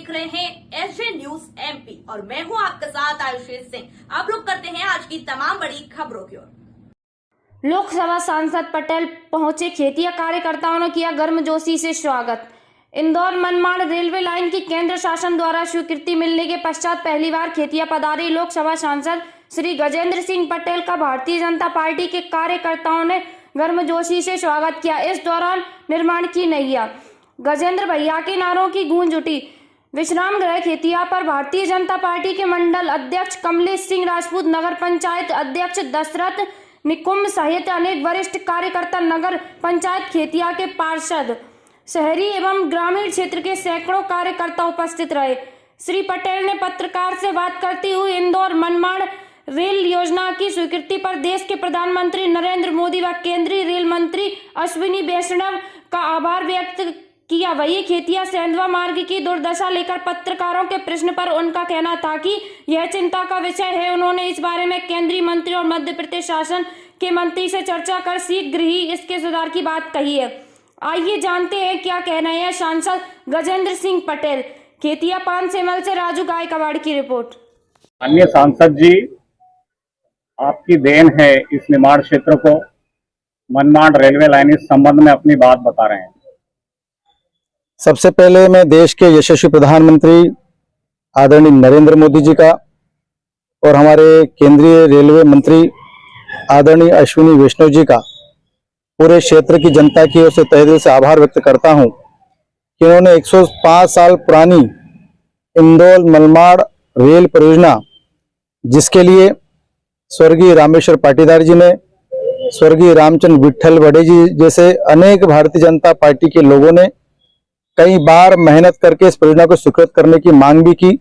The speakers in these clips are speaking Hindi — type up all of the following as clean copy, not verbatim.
देख रहे हैं एसजे न्यूज एमपी और मैं हूं आपके साथ आयुषी सिंह। आप लोग करते हैं आज की तमाम बड़ी खबरों की ओर। लोकसभा सांसद पटेल पहुंचे, खेतिया कार्यकर्ताओं ने किया गर्मजोशी से स्वागत। इंदौर मनमाड़ रेलवे लाइन की केंद्र शासन द्वारा स्वीकृति मिलने के पश्चात पहली बार खेतिया पधारे लोकसभा सांसद श्री गजेंद्र सिंह पटेल का भारतीय जनता पार्टी के कार्यकर्ताओं ने गर्मजोशी से स्वागत किया। इस दौरान निर्माण की नैया, गजेंद्र भैया के नारों की गूंज उठी। विश्राम गृह खेतिया पर भारतीय जनता पार्टी के मंडल अध्यक्ष कमलेश सिंह राजपूत, नगर पंचायत अध्यक्ष दशरथ निकुंभ सहित अनेक वरिष्ठ कार्यकर्ता, नगर पंचायत खेतिया के पार्षद, शहरी एवं ग्रामीण क्षेत्र के सैकड़ों कार्यकर्ता उपस्थित रहे। श्री पटेल ने पत्रकार से बात करते हुए इंदौर मनमाड़ रेल योजना की स्वीकृति पर देश के प्रधानमंत्री नरेंद्र मोदी व केंद्रीय रेल मंत्री अश्विनी वैष्णव का आभार व्यक्त किया। वही खेतिया सेंधवा मार्ग की दुर्दशा लेकर पत्रकारों के प्रश्न पर उनका कहना था कि यह चिंता का विषय है। उन्होंने इस बारे में केंद्रीय मंत्री और मध्य प्रदेश शासन के मंत्री से चर्चा कर शीघ्र ही इसके सुधार की बात कही है। आइए जानते हैं क्या कहना है सांसद गजेंद्र सिंह पटेल। खेतिया पानसेमल से राजू गायकवाड़ की रिपोर्ट। अन्य सांसद जी, आपकी देन है इस निमाड़ क्षेत्र को मनमाड़ रेलवे लाइन इस संबंध में अपनी बात बता रहे हैं। सबसे पहले मैं देश के यशस्वी प्रधानमंत्री आदरणीय नरेंद्र मोदी जी का और हमारे केंद्रीय रेलवे मंत्री आदरणीय अश्विनी वैष्णव जी का पूरे क्षेत्र की जनता की ओर से तहे दिल से आभार व्यक्त करता हूं कि उन्होंने 105 साल पुरानी इंदौर मनमाड़ रेल परियोजना, जिसके लिए स्वर्गीय रामेश्वर पाटीदार जी ने, स्वर्गीय रामचंद्र विट्ठल बड़े जी जैसे अनेक भारतीय जनता पार्टी के लोगों ने कई बार मेहनत करके इस परियोजना को स्वीकृत करने की मांग भी की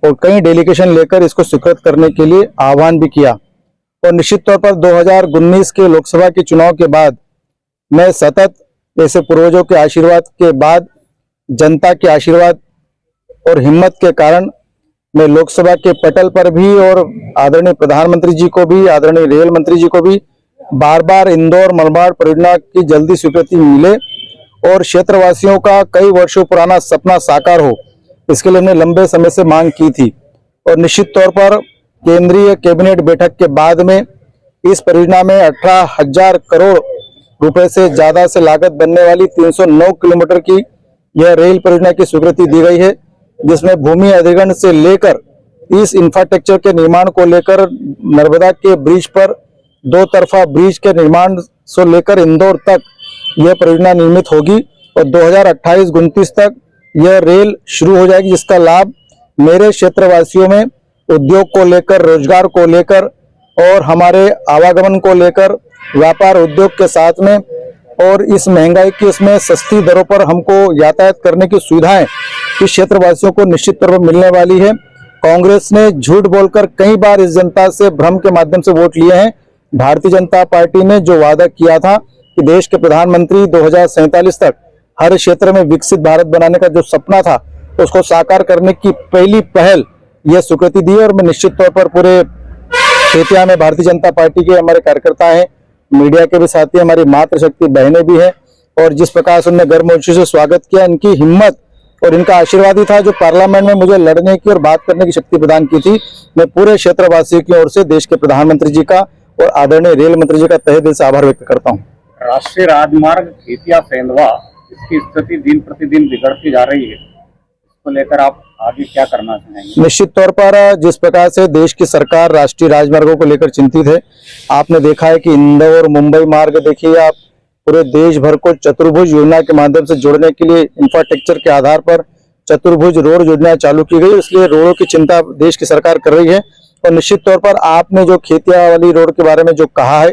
और कई डेलीगेशन लेकर इसको स्वीकृत करने के लिए आह्वान भी किया। और निश्चित तौर पर 2019 के लोकसभा के चुनाव के बाद मैं सतत ऐसे पूर्वजों के आशीर्वाद के बाद, जनता के आशीर्वाद और हिम्मत के कारण मैं लोकसभा के पटल पर भी और आदरणीय प्रधानमंत्री जी को भी, आदरणीय रेल मंत्री जी को भी बार बार इंदौर मनमाड़ परियोजना की जल्दी स्वीकृति मिले और क्षेत्रवासियों का कई वर्षों पुराना सपना साकार हो, इसके लिए हमने लंबे समय से मांग की थी। और निश्चित तौर पर केंद्रीय कैबिनेट बैठक के बाद में इस परियोजना में 18,000 करोड़ रुपए से ज्यादा से लागत बनने वाली 309 किलोमीटर की यह रेल परियोजना की स्वीकृति दी गई है, जिसमें भूमि अधिग्रहण से लेकर इस इंफ्रास्ट्रक्चर के निर्माण को लेकर नर्मदा के ब्रिज पर 2 तरफा ब्रिज के निर्माण से लेकर इंदौर तक यह परियोजना निर्मित होगी और 2028-29 तक यह रेल शुरू हो जाएगी, जिसका लाभ मेरे क्षेत्रवासियों में उद्योग को लेकर, रोजगार को लेकर और हमारे आवागमन को लेकर, व्यापार उद्योग के साथ में और इस महंगाई की इसमें सस्ती दरों पर हमको यातायात करने की सुविधाएं इस क्षेत्रवासियों को निश्चित तौर पर मिलने वाली है। कांग्रेस ने झूठ बोलकर कई बार इस जनता से भ्रम के माध्यम से वोट लिए हैं। भारतीय जनता पार्टी ने जो वादा किया था कि देश के प्रधानमंत्री 2047 तक हर क्षेत्र में विकसित भारत बनाने का जो सपना था, उसको साकार करने की पहली पहल यह स्वीकृति दी और मैं निश्चित तौर पर पूरे खेतिया में भारतीय जनता पार्टी के हमारे कार्यकर्ता हैं, मीडिया के भी साथी, हमारी मातृशक्ति बहनें भी हैं और जिस प्रकार से उन्होंने गर्मजोशी से स्वागत किया, इनकी हिम्मत और इनका आशीर्वाद ही था जो पार्लियामेंट में मुझे लड़ने की और बात करने की शक्ति प्रदान की थी। मैं पूरे क्षेत्रवासियों की ओर से देश के प्रधानमंत्री जी का और आदरणीय रेल मंत्री जी का तहे दिल से आभार व्यक्त करता हूँ। राष्ट्रीय राजमार्ग खेतिया सेंधवा, इसकी स्थिति दिन प्रतिदिन बिगड़ती जा रही है, इसको लेकर आप आगे क्या करना चाहेंगे? निश्चित तौर पर जिस प्रकार से देश की सरकार राष्ट्रीय राजमार्गों को लेकर चिंतित है, आपने देखा है कि इंदौर मुंबई मार्ग देखिए आप, पूरे देश भर को चतुर्भुज योजना के माध्यम से जोड़ने के लिए इंफ्रास्ट्रक्चर के आधार पर चतुर्भुज रोड योजना चालू की गई, इसलिए रोडों की चिंता देश की सरकार कर रही है। और निश्चित तौर पर आपने जो खेतिया वाली रोड के बारे में जो कहा है,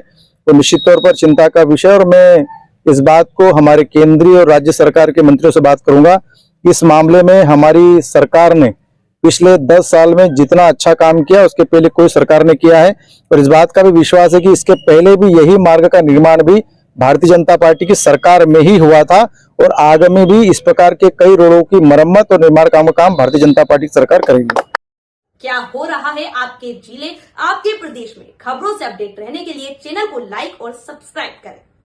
तो निश्चित तौर पर चिंता का विषय, और मैं इस बात को हमारे केंद्रीय और राज्य सरकार के मंत्रियों से बात करूंगा। इस मामले में हमारी सरकार ने पिछले 10 साल में जितना अच्छा काम किया उसके पहले कोई सरकार ने किया है और इस बात का भी विश्वास है कि इसके पहले भी यही मार्ग का निर्माण भी भारतीय जनता पार्टी की सरकार में ही हुआ था और आगामी भी इस प्रकार के कई रोडों की मरम्मत और निर्माण का काम भारतीय जनता पार्टी की सरकार करेगी। क्या हो रहा है आपके जिले, आपके प्रदेश में, खबरों से अपडेट रहने के लिए चैनल को लाइक और सब्सक्राइब करें।